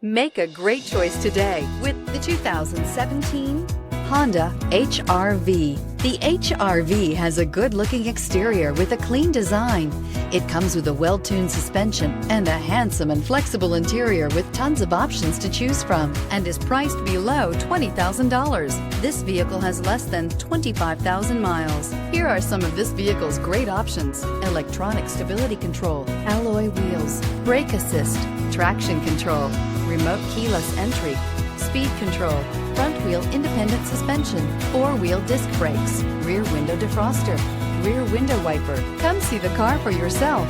Make a great choice today with the 2017 Honda HR-V. The HR-V has a good-looking exterior with a clean design. It comes with a well-tuned suspension and a handsome and flexible interior with tons of options to choose from and is priced below $20,000. This vehicle has less than 25,000 miles. Here are some of this vehicle's great options: electronic stability control, alloy wheels, brake assist, traction control, remote keyless entry, speed control, front wheel independent suspension, four-wheel disc brakes, rear window defroster, rear window wiper. Come see the car for yourself.